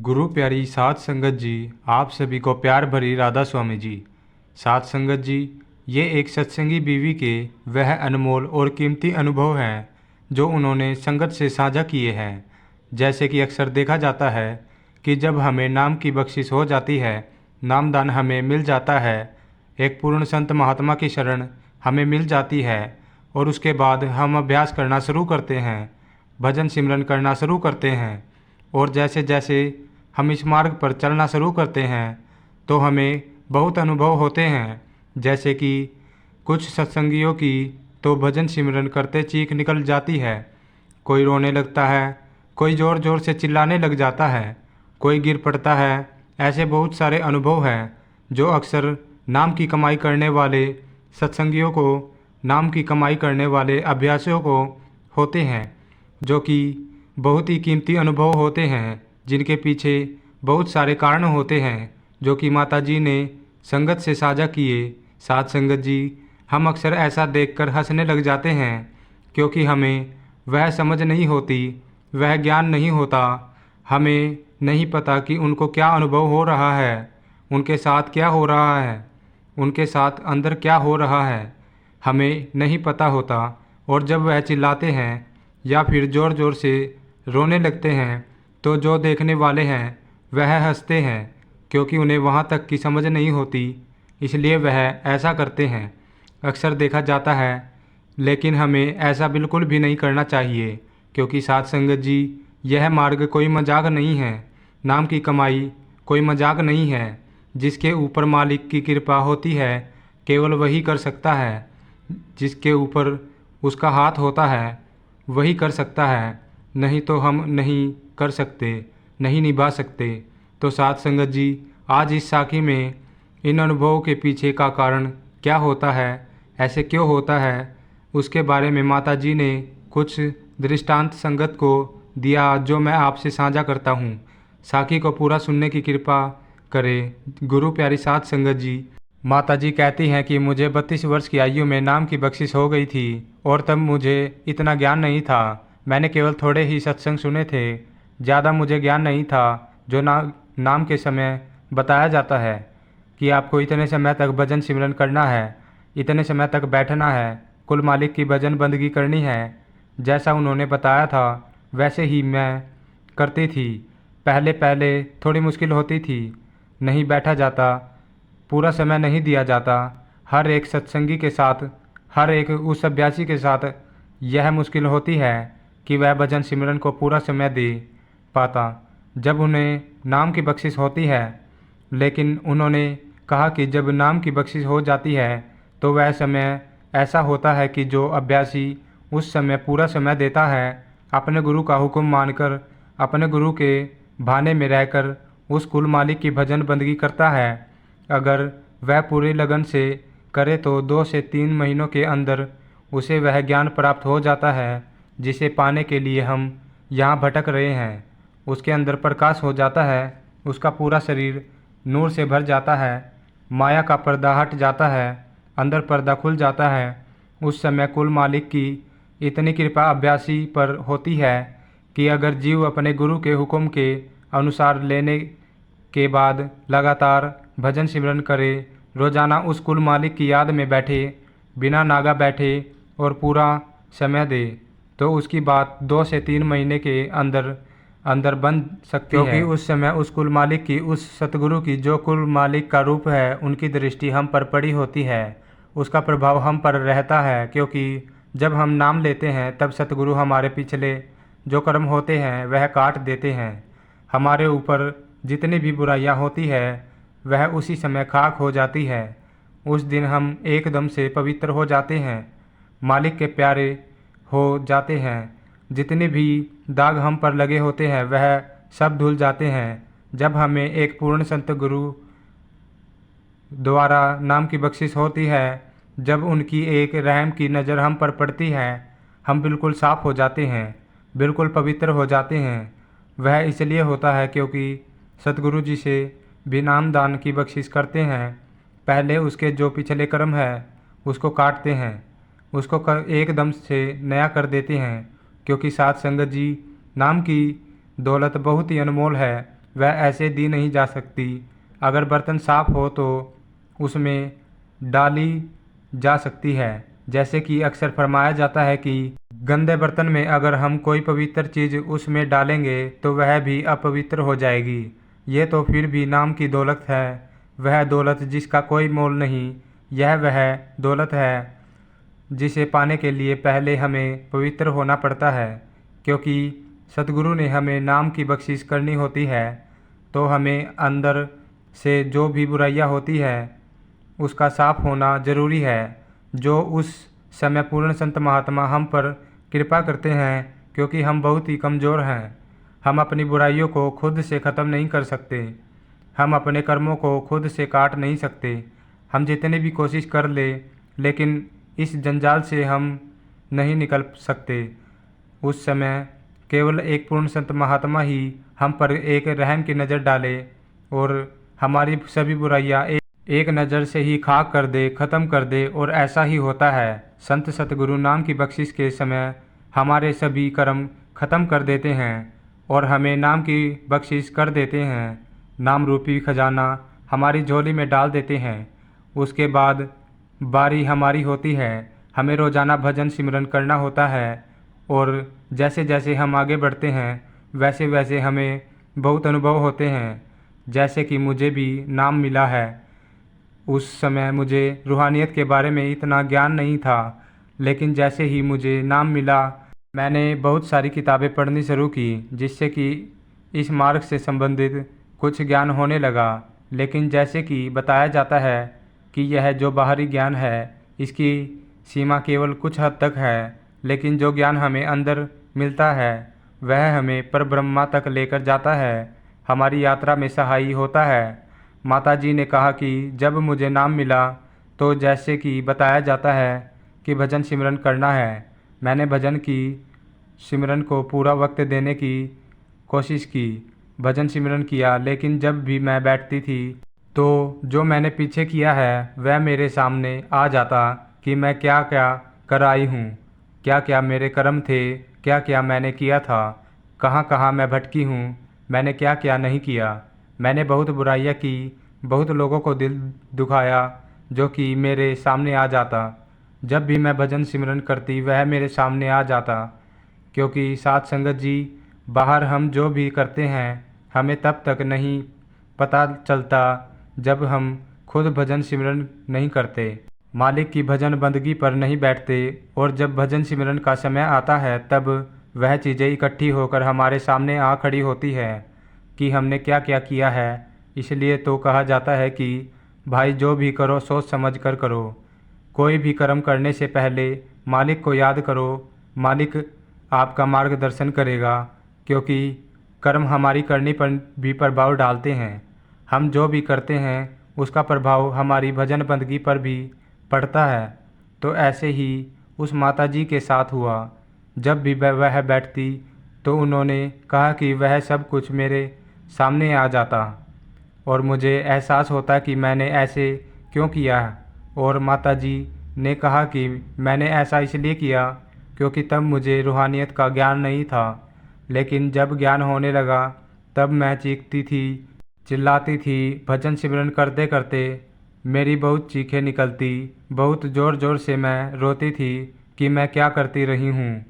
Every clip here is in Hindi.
गुरु प्यारी साध संगत जी, आप सभी को प्यार भरी राधा स्वामी जी। साध संगत जी, ये एक सत्संगी बीवी के वह अनमोल और कीमती अनुभव हैं जो उन्होंने संगत से साझा किए हैं। जैसे कि अक्सर देखा जाता है कि जब हमें नाम की बख्शिश हो जाती है, नामदान हमें मिल जाता है, एक पूर्ण संत महात्मा की शरण हमें मिल जाती है और उसके बाद हम अभ्यास करना शुरू करते हैं, भजन सिमरन करना शुरू करते हैं और जैसे जैसे हम इस मार्ग पर चलना शुरू करते हैं तो हमें बहुत अनुभव होते हैं। जैसे कि कुछ सत्संगियों की तो भजन सिमरन करते चीख निकल जाती है, कोई रोने लगता है, कोई ज़ोर ज़ोर से चिल्लाने लग जाता है, कोई गिर पड़ता है। ऐसे बहुत सारे अनुभव हैं जो अक्सर नाम की कमाई करने वाले सत्संगियों को, नाम की कमाई करने वाले अभ्यासियों को होते हैं, जो कि बहुत ही कीमती अनुभव होते हैं, जिनके पीछे बहुत सारे कारण होते हैं जो कि माता जी ने संगत से साझा किए। साथ संगत जी, हम अक्सर ऐसा देखकर हंसने लग जाते हैं क्योंकि हमें वह समझ नहीं होती, वह ज्ञान नहीं होता, हमें नहीं पता कि उनको क्या अनुभव हो रहा है, उनके साथ क्या हो रहा है, उनके साथ अंदर क्या हो रहा है, हमें नहीं पता होता। और जब वह चिल्लाते हैं या फिर ज़ोर ज़ोर से रोने लगते हैं तो जो देखने वाले हैं वह हंसते हैं क्योंकि उन्हें वहाँ तक की समझ नहीं होती, इसलिए वह ऐसा करते हैं। अक्सर देखा जाता है, लेकिन हमें ऐसा बिल्कुल भी नहीं करना चाहिए क्योंकि साथ संगत जी, यह मार्ग कोई मजाक नहीं है। नाम की कमाई कोई मजाक नहीं है। जिसके ऊपर मालिक की कृपा होती है केवल वही कर सकता है, जिसके ऊपर उसका हाथ होता है वही कर सकता है, नहीं तो हम नहीं कर सकते, नहीं निभा सकते। तो साथ संगत जी, आज इस साखी में इन अनुभवों के पीछे का कारण क्या होता है, ऐसे क्यों होता है, उसके बारे में माता जी ने कुछ दृष्टांत संगत को दिया जो मैं आपसे साझा करता हूँ। साखी को पूरा सुनने की कृपा करे गुरु प्यारी साध संगत जी। माता जी कहती हैं कि मुझे 32 वर्ष की आयु में नाम की बख्शिश हो गई थी और तब मुझे इतना ज्ञान नहीं था। मैंने केवल थोड़े ही सत्संग सुने थे, ज़्यादा मुझे ज्ञान नहीं था। जो नाम के समय बताया जाता है कि आपको इतने समय तक भजन सिमरन करना है, इतने समय तक बैठना है, कुल मालिक की भजन बंदगी करनी है, जैसा उन्होंने बताया था वैसे ही मैं करती थी। पहले पहले थोड़ी मुश्किल होती थी, नहीं बैठा जाता, पूरा समय नहीं दिया जाता। हर एक सत्संगी के साथ, हर एक उस अभ्यासी के साथ यह मुश्किल होती है कि वह भजन सिमरन को पूरा समय दे पाता जब उन्हें नाम की बख्शिश होती है। लेकिन उन्होंने कहा कि जब नाम की बख्शिश हो जाती है तो वह समय ऐसा होता है कि जो अभ्यासी उस समय पूरा समय देता है, अपने गुरु का हुक्म मानकर, अपने गुरु के भाने में रहकर उस कुल मालिक की भजन बंदगी करता है, अगर वह पूरी लगन से करे तो 2 से 3 महीनों के अंदर उसे वह ज्ञान प्राप्त हो जाता है जिसे पाने के लिए हम यहाँ भटक रहे हैं। उसके अंदर प्रकाश हो जाता है, उसका पूरा शरीर नूर से भर जाता है, माया का पर्दा हट जाता है, अंदर पर्दा खुल जाता है। उस समय कुल मालिक की इतनी कृपा अभ्यासी पर होती है कि अगर जीव अपने गुरु के हुक्म के अनुसार लेने के बाद लगातार भजन सिमरन करे, रोजाना उस कुल मालिक की याद में बैठे, बिना नागा बैठे और पूरा समय दे, तो उसकी बात 2 से 3 महीने के अंदर अंदर बन सकती है। क्योंकि उस समय उस कुल मालिक की, उस सतगुरु की, जो कुल मालिक का रूप है, उनकी दृष्टि हम पर पड़ी होती है, उसका प्रभाव हम पर रहता है। क्योंकि जब हम नाम लेते हैं तब सतगुरु हमारे पिछले जो कर्म होते हैं वह काट देते हैं। हमारे ऊपर जितनी भी बुराइयां होती है वह उसी समय खाक हो जाती है। उस दिन हम एकदम से पवित्र हो जाते हैं, मालिक के प्यारे हो जाते हैं। जितने भी दाग हम पर लगे होते हैं वह सब धुल जाते हैं जब हमें एक पूर्ण संत गुरु द्वारा नाम की बख्शिश होती है। जब उनकी एक रहम की नज़र हम पर पड़ती है, हम बिल्कुल साफ़ हो जाते हैं, बिल्कुल पवित्र हो जाते हैं। वह इसलिए होता है क्योंकि सतगुरु जी से भी नाम दान की बख्शिश करते हैं। पहले उसके जो पिछले कर्म है उसको काटते हैं, उसको एकदम से नया कर देते हैं। क्योंकि साथ संगत जी, नाम की दौलत बहुत ही अनमोल है। वह ऐसे दी नहीं जा सकती। अगर बर्तन साफ हो तो उसमें डाली जा सकती है। जैसे कि अक्सर फरमाया जाता है कि गंदे बर्तन में अगर हम कोई पवित्र चीज़ उसमें डालेंगे तो वह भी अपवित्र हो जाएगी। ये तो फिर भी नाम की दौलत है, वह दौलत जिसका कोई मोल नहीं। यह वह दौलत है जिसे पाने के लिए पहले हमें पवित्र होना पड़ता है, क्योंकि सतगुरु ने हमें नाम की बख्शिश करनी होती है। तो हमें अंदर से जो भी बुराइयां होती है उसका साफ होना ज़रूरी है। जो उस समय पूर्ण संत महात्मा हम पर कृपा करते हैं, क्योंकि हम बहुत ही कमज़ोर हैं। हम अपनी बुराइयों को खुद से ख़त्म नहीं कर सकते। हम अपने कर्मों को खुद से काट नहीं सकते। हम जितनी भी कोशिश कर ले, लेकिन इस जंजाल से हम नहीं निकल सकते। उस समय केवल एक पूर्ण संत महात्मा ही हम पर एक रहम की नज़र डाले और हमारी सभी बुराइयाँ एक नज़र से ही खाक कर दे, ख़त्म कर दे। और ऐसा ही होता है। संत सतगुरु नाम की बख्शिश के समय हमारे सभी कर्म ख़त्म कर देते हैं और हमें नाम की बख्शिश कर देते हैं। नाम रूपी खजाना हमारी झोली में डाल देते हैं। उसके बाद बारी हमारी होती है। हमें रोज़ाना भजन सिमरन करना होता है और जैसे जैसे हम आगे बढ़ते हैं वैसे वैसे हमें बहुत अनुभव होते हैं। जैसे कि मुझे भी नाम मिला है। उस समय मुझे रूहानियत के बारे में इतना ज्ञान नहीं था, लेकिन जैसे ही मुझे नाम मिला मैंने बहुत सारी किताबें पढ़नी शुरू की, जिससे कि इस मार्ग से संबंधित कुछ ज्ञान होने लगा। लेकिन जैसे कि बताया जाता है कि यह जो बाहरी ज्ञान है इसकी सीमा केवल कुछ हद तक है, लेकिन जो ज्ञान हमें अंदर मिलता है वह हमें परब्रह्मा तक लेकर जाता है, हमारी यात्रा में सहायी होता है। माता जी ने कहा कि जब मुझे नाम मिला तो जैसे कि बताया जाता है कि भजन सिमरन करना है। मैंने भजन की सिमरन को पूरा वक्त देने की कोशिश की, भजन सिमरन किया, लेकिन जब भी मैं बैठती थी तो जो मैंने पीछे किया है वह मेरे सामने आ जाता कि मैं क्या क्या कर आई हूँ, क्या क्या मेरे कर्म थे, क्या क्या मैंने किया था, कहाँ कहाँ मैं भटकी हूँ, मैंने क्या क्या नहीं किया। मैंने बहुत बुराइयाँ की, बहुत लोगों को दिल दुखाया, जो कि मेरे सामने आ जाता। जब भी मैं भजन सिमरन करती वह मेरे सामने आ जाता, क्योंकि साथ संगत जी बाहर हम जो भी करते हैं हमें तब तक नहीं पता चलता जब हम खुद भजन सिमरन नहीं करते, मालिक की भजन बंदगी पर नहीं बैठते। और जब भजन सिमरन का समय आता है तब वह चीज़ें इकट्ठी होकर हमारे सामने आ खड़ी होती है कि हमने क्या क्या किया है। इसलिए तो कहा जाता है कि भाई जो भी करो सोच समझ कर करो। कोई भी कर्म करने से पहले मालिक को याद करो। मालिक आपका मार्गदर्शन करेगा, क्योंकि कर्म हमारी करनी पर भी प्रभाव डालते हैं। हम जो भी करते हैं उसका प्रभाव हमारी भजन बंदगी पर भी पड़ता है। तो ऐसे ही उस माता जी के साथ हुआ। जब भी वह बैठती तो उन्होंने कहा कि वह सब कुछ मेरे सामने आ जाता और मुझे एहसास होता कि मैंने ऐसे क्यों किया। और माता जी ने कहा कि मैंने ऐसा इसलिए किया क्योंकि तब मुझे रूहानियत का ज्ञान नहीं था, लेकिन जब ज्ञान होने लगा तब मैं चीखती थी, चिल्लाती थी। भजन सिमरन करते करते मेरी बहुत चीखें निकलती, बहुत ज़ोर ज़ोर से मैं रोती थी कि मैं क्या करती रही हूँ,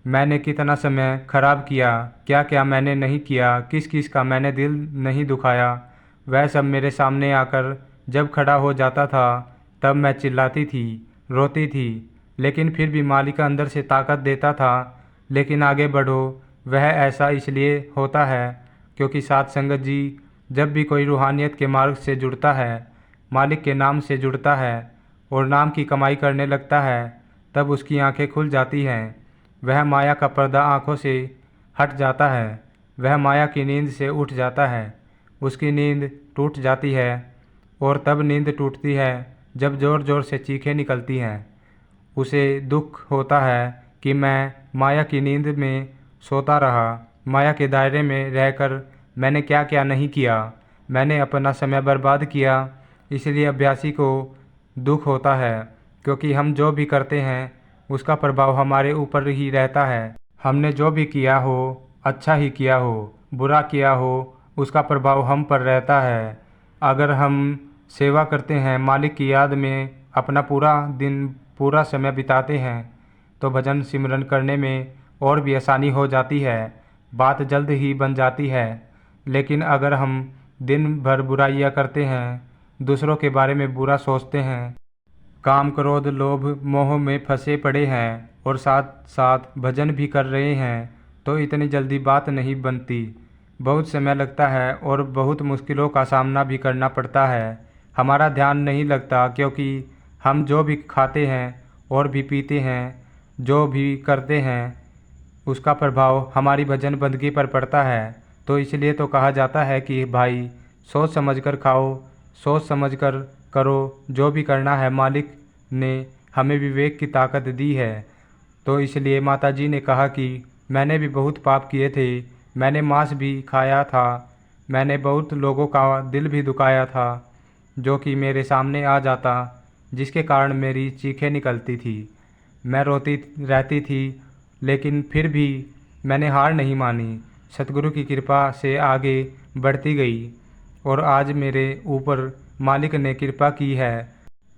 मैंने कितना समय खराब किया, क्या क्या मैंने नहीं किया, किस किस का मैंने दिल नहीं दुखाया। वह सब मेरे सामने आकर जब खड़ा हो जाता था तब मैं चिल्लाती थी, रोती थी, लेकिन फिर भी मालिक अंदर से ताकत देता था। लेकिन आगे बढ़ो। वह ऐसा इसलिए होता है क्योंकि साथ संगत जी जब भी कोई रूहानियत के मार्ग से जुड़ता है, मालिक के नाम से जुड़ता है और नाम की कमाई करने लगता है, तब उसकी आंखें खुल जाती हैं। वह माया का पर्दा आंखों से हट जाता है, वह माया की नींद से उठ जाता है, उसकी नींद टूट जाती है। और तब नींद टूटती है जब ज़ोर ज़ोर से चीखें निकलती हैं। उसे दुख होता है कि मैं माया की नींद में सोता रहा, माया के दायरे में रहकर मैंने क्या क्या नहीं किया, मैंने अपना समय बर्बाद किया। इसलिए अभ्यासी को दुख होता है, क्योंकि हम जो भी करते हैं उसका प्रभाव हमारे ऊपर ही रहता है। हमने जो भी किया हो, अच्छा ही किया हो, बुरा किया हो, उसका प्रभाव हम पर रहता है। अगर हम सेवा करते हैं, मालिक की याद में अपना पूरा दिन पूरा समय बिताते हैं, तो भजन सिमरन करने में और भी आसानी हो जाती है, बात जल्द ही बन जाती है। लेकिन अगर हम दिन भर बुराइयां करते हैं, दूसरों के बारे में बुरा सोचते हैं, काम क्रोध लोभ मोह में फंसे पड़े हैं और साथ साथ भजन भी कर रहे हैं, तो इतनी जल्दी बात नहीं बनती। बहुत समय लगता है और बहुत मुश्किलों का सामना भी करना पड़ता है। हमारा ध्यान नहीं लगता क्योंकि हम जो भी खाते हैं और भी पीते हैं, जो भी करते हैं, उसका प्रभाव हमारी भजन बंदगी पर पड़ता है। तो इसलिए तो कहा जाता है कि भाई सोच समझ कर खाओ, सोच समझ कर करो, जो भी करना है मालिक ने हमें विवेक की ताकत दी है। तो इसलिए माता जी ने कहा कि मैंने भी बहुत पाप किए थे, मैंने मांस भी खाया था, मैंने बहुत लोगों का दिल भी दुखाया था, जो कि मेरे सामने आ जाता, जिसके कारण मेरी चीखें निकलती थी, मैं रोती रहती थी, लेकिन फिर भी मैंने हार नहीं मानी। सतगुरु की कृपा से आगे बढ़ती गई और आज मेरे ऊपर मालिक ने कृपा की है।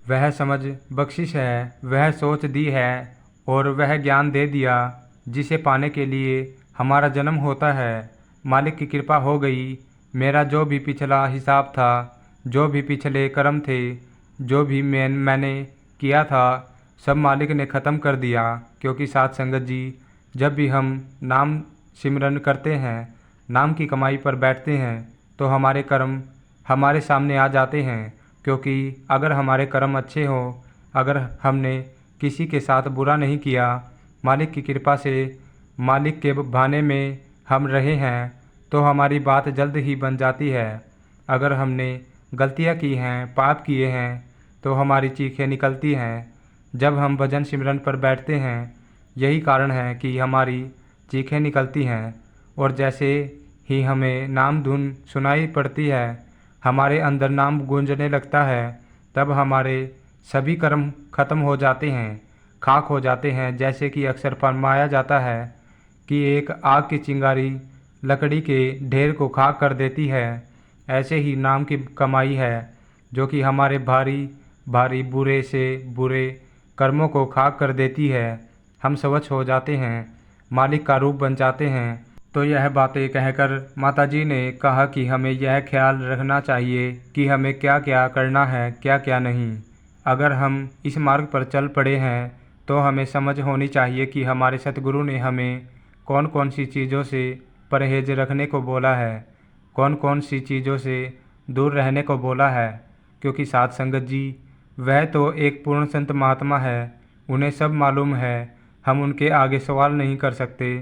वह समझ बख्शिश है, वह सोच दी है और वह ज्ञान दे दिया जिसे पाने के लिए हमारा जन्म होता है। मालिक की कृपा हो गई। मेरा जो भी पिछला हिसाब था, जो भी पिछले कर्म थे, जो भी मैंने किया था, सब मालिक ने ख़त्म कर दिया। क्योंकि साथ संगत जी, जब भी हम नाम सिमरन करते हैं, नाम की कमाई पर बैठते हैं, तो हमारे कर्म हमारे सामने आ जाते हैं। क्योंकि अगर हमारे कर्म अच्छे हों, अगर हमने किसी के साथ बुरा नहीं किया, मालिक की कृपा से मालिक के भाने में हम रहे हैं, तो हमारी बात जल्द ही बन जाती है। अगर हमने गलतियाँ की हैं, पाप किए हैं, तो हमारी चीखें निकलती हैं। जब हम भजन सिमरन पर बैठते हैं, यही कारण है कि हमारी चीखें निकलती हैं। और जैसे ही हमें नाम धुन सुनाई पड़ती है, हमारे अंदर नाम गूंजने लगता है, तब हमारे सभी कर्म खत्म हो जाते हैं, खाक हो जाते हैं। जैसे कि अक्सर फरमाया जाता है कि एक आग की चिंगारी लकड़ी के ढेर को खाक कर देती है, ऐसे ही नाम की कमाई है जो कि हमारे भारी भारी बुरे से बुरे कर्मों को खाक कर देती है। हम स्वच्छ हो जाते हैं, मालिक का रूप बन जाते हैं। तो यह बातें कहकर माताजी ने कहा कि हमें यह ख्याल रखना चाहिए कि हमें क्या क्या करना है, क्या क्या नहीं। अगर हम इस मार्ग पर चल पड़े हैं, तो हमें समझ होनी चाहिए कि हमारे सतगुरु ने हमें कौन कौन सी चीज़ों से परहेज रखने को बोला है, कौन कौन सी चीज़ों से दूर रहने को बोला है। क्योंकि साथ संगत जी, वह तो एक पूर्ण संत महात्मा है, उन्हें सब मालूम है। हम उनके आगे सवाल नहीं कर सकते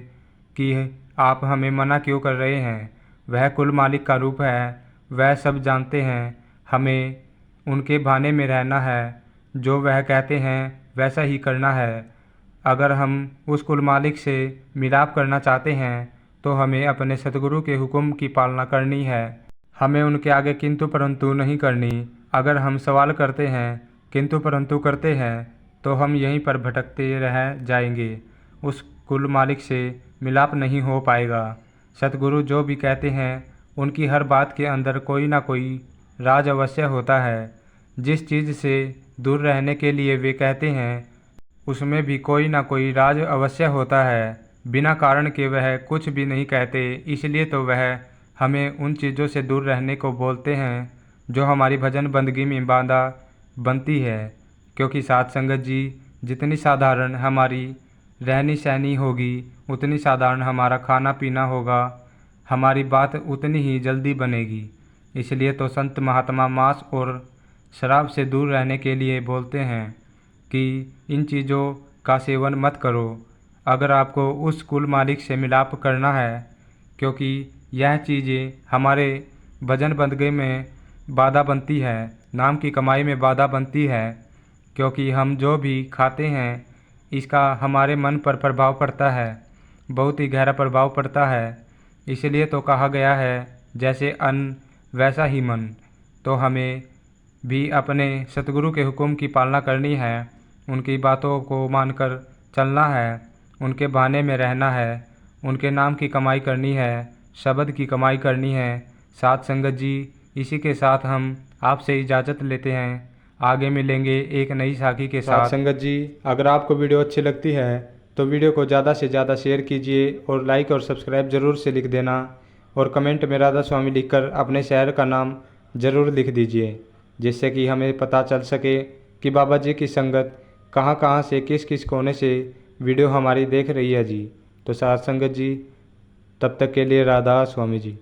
कि आप हमें मना क्यों कर रहे हैं। वह कुल मालिक का रूप है, वह सब जानते हैं। हमें उनके भाने में रहना है, जो वह कहते हैं वैसा ही करना है। अगर हम उस कुल मालिक से मिलाप करना चाहते हैं, तो हमें अपने सतगुरु के हुक्म की पालना करनी है। हमें उनके आगे किंतु परंतु नहीं करनी। अगर हम सवाल करते हैं, किंतु परंतु करते हैं, तो हम यहीं पर भटकते रह जाएंगे, उस कुल मालिक से मिलाप नहीं हो पाएगा। सतगुरु जो भी कहते हैं, उनकी हर बात के अंदर कोई ना कोई राज अवश्य होता है। जिस चीज़ से दूर रहने के लिए वे कहते हैं, उसमें भी कोई ना कोई राज अवश्य होता है। बिना कारण के वह कुछ भी नहीं कहते, इसलिए तो वह हमें उन चीज़ों से दूर रहने को बोलते हैं जो हमारी भजन बंदगी में बाधा बनती है। क्योंकि साथ संगत जी, जितनी साधारण हमारी रहनी सहनी होगी, उतनी साधारण हमारा खाना पीना होगा, हमारी बात उतनी ही जल्दी बनेगी। इसलिए तो संत महात्मा मांस और शराब से दूर रहने के लिए बोलते हैं कि इन चीज़ों का सेवन मत करो, अगर आपको उस कुल मालिक से मिलाप करना है। क्योंकि यह चीज़ें हमारे भजन बंदगी में बाधा बनती है, नाम की कमाई में बाधा बनती है। क्योंकि हम जो भी खाते हैं, इसका हमारे मन पर प्रभाव पड़ता है, बहुत ही गहरा प्रभाव पड़ता है। इसलिए तो कहा गया है, जैसे अन्न वैसा ही मन। तो हमें भी अपने सतगुरु के हुक्म की पालना करनी है, उनकी बातों को मानकर चलना है, उनके बहाने में रहना है, उनके नाम की कमाई करनी है, शब्द की कमाई करनी है, साथ संगत जी, इसी के साथ हम आपसे इजाज़त लेते हैं। आगे मिलेंगे एक नई साखी के साथ। संगत जी, अगर आपको वीडियो अच्छी लगती है तो वीडियो को ज़्यादा से ज़्यादा शेयर कीजिए और लाइक और सब्सक्राइब ज़रूर से लिख देना और कमेंट में राधा स्वामी लिखकर अपने शहर का नाम ज़रूर लिख दीजिए, जिससे कि हमें पता चल सके कि बाबा जी की संगत कहाँ कहाँ से किस किस कोने से वीडियो हमारी देख रही है जी। तो साथ संगत जी, तब तक के लिए राधा स्वामी जी।